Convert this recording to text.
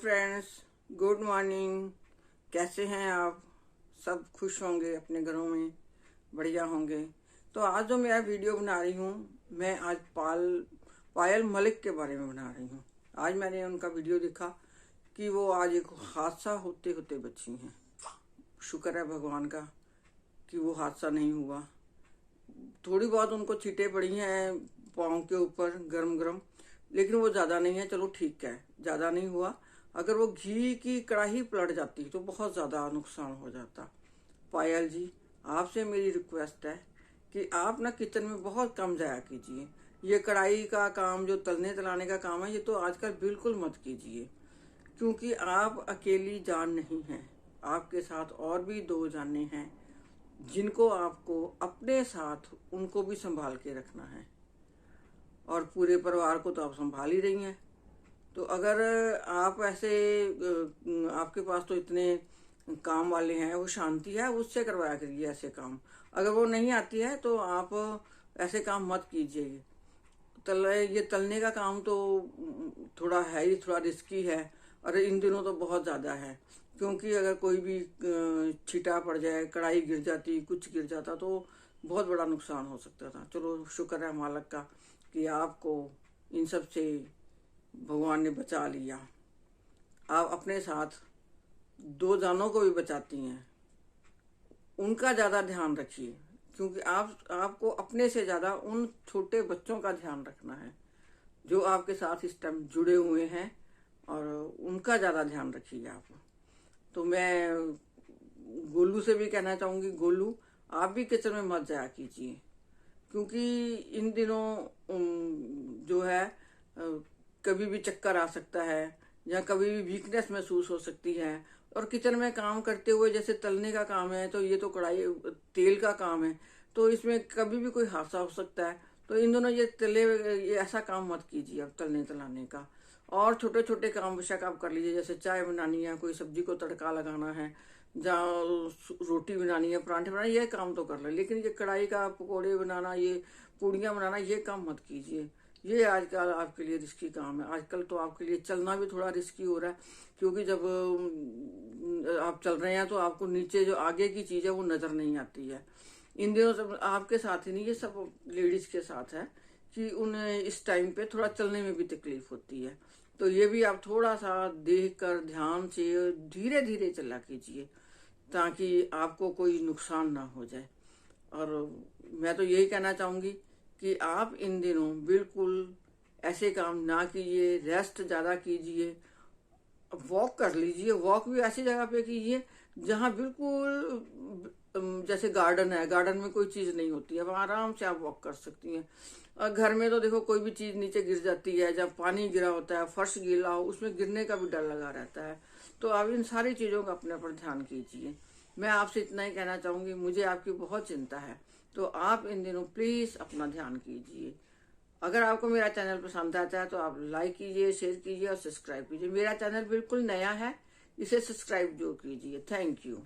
Friends, good morning. कैसे हैं आप? सब खुश होंगे, अपने घरों में बढ़िया होंगे। तो आज जो मैं वीडियो बना रही हूँ, मैं आज पायल मलिक के बारे में बना रही हूँ। आज मैंने उनका वीडियो देखा कि वो आज एक हादसा होते होते बची हैं। शुक्र है भगवान का कि वो हादसा नहीं हुआ। थोड़ी बहुत उनको छींटे पड़ी हैं पाँव के ऊपर गरम गरम, लेकिन वो ज़्यादा नहीं है। चलो ठीक है, ज़्यादा नहीं हुआ। अगर वो घी की कढ़ाई पलट जाती तो बहुत ज़्यादा नुकसान हो जाता। पायल जी, आपसे मेरी रिक्वेस्ट है कि आप ना किचन में बहुत कम जाया कीजिए। ये कढ़ाई का काम, जो तलने तलाने का काम है, ये तो आजकल बिल्कुल मत कीजिए, क्योंकि आप अकेली जान नहीं हैं। आपके साथ और भी दो जानें हैं जिनको आपको अपने साथ उनको भी संभाल के रखना है, और पूरे परिवार को तो आप संभाल ही रही हैं। तो अगर आप ऐसे आपके पास तो इतने काम वाले हैं, वो शांति है, उससे करवाया करिए ऐसे काम। अगर वो नहीं आती है तो आप ऐसे काम मत कीजिए। ये तलने का काम तो थोड़ा है ही, थोड़ा रिस्की है, और इन दिनों तो बहुत ज़्यादा है, क्योंकि अगर कोई भी छींटा पड़ जाए, कढ़ाई गिर जाती, कुछ गिर जाता तो बहुत बड़ा नुकसान हो सकता था। चलो शुक्र है मालिक का कि आपको इन सब से भगवान ने बचा लिया। आप अपने साथ दो जानों को भी बचाती हैं, उनका ज़्यादा ध्यान रखिए, क्योंकि आपको अपने से ज़्यादा उन छोटे बच्चों का ध्यान रखना है जो आपके साथ इस टाइम जुड़े हुए हैं, और उनका ज़्यादा ध्यान रखिए आप। तो मैं गोलू से भी कहना चाहूँगी, गोलू आप भी किचन में मत जाया कीजिए, क्योंकि इन दिनों जो है कभी भी चक्कर आ सकता है, या कभी भी वीकनेस महसूस हो सकती है। और किचन में काम करते हुए, जैसे तलने का काम है, तो ये तो कढ़ाई तेल का काम है, तो इसमें कभी भी कोई हादसा हो सकता है। तो इन दोनों ये ऐसा काम मत कीजिए आप तलने तलाने का। और छोटे छोटे काम बेशक आप कर लीजिए, जैसे चाय बनानी है, कोई सब्जी को तड़का लगाना है, जहाँ रोटी बनानी है, परांठे बनाना, ये काम तो कर ले। लेकिन ये कढ़ाई का पकौड़े बनाना, ये पूड़ियाँ बनाना, ये काम मत कीजिए। ये आजकल आपके लिए रिस्की काम है। आजकल तो आपके लिए चलना भी थोड़ा रिस्की हो रहा है, क्योंकि जब आप चल रहे हैं तो आपको नीचे जो आगे की चीज़ है वो नज़र नहीं आती है। इन दिनों सब आपके साथ ही नहीं, ये सब लेडीज़ के साथ है कि उन्हें इस टाइम पे थोड़ा चलने में भी तकलीफ होती है। तो ये भी आप थोड़ा सा देख कर ध्यान से धीरे धीरे चला कीजिए, ताकि आपको कोई नुकसान ना हो जाए। और मैं तो यही कहना चाहूँगी कि आप इन दिनों बिल्कुल ऐसे काम ना कीजिए, रेस्ट ज़्यादा कीजिए, वॉक कर लीजिए। वॉक भी ऐसी जगह पे कीजिए जहाँ बिल्कुल जैसे गार्डन है, गार्डन में कोई चीज़ नहीं होती है, वहाँ आराम से आप वॉक कर सकती हैं। और घर में तो देखो कोई भी चीज़ नीचे गिर जाती है, जब पानी गिरा होता है, फर्श गीला हो, उसमें गिरने का भी डर लगा रहता है। तो आप इन सारी चीज़ों का अपने पर ध्यान कीजिए। मैं आपसे इतना ही कहना चाहूँगी, मुझे आपकी बहुत चिंता है, तो आप इन दिनों प्लीज़ अपना ध्यान कीजिए। अगर आपको मेरा चैनल पसंद आता है तो आप लाइक कीजिए, शेयर कीजिए और सब्सक्राइब कीजिए। मेरा चैनल बिल्कुल नया है, इसे सब्सक्राइब जरूर कीजिए। Thank you.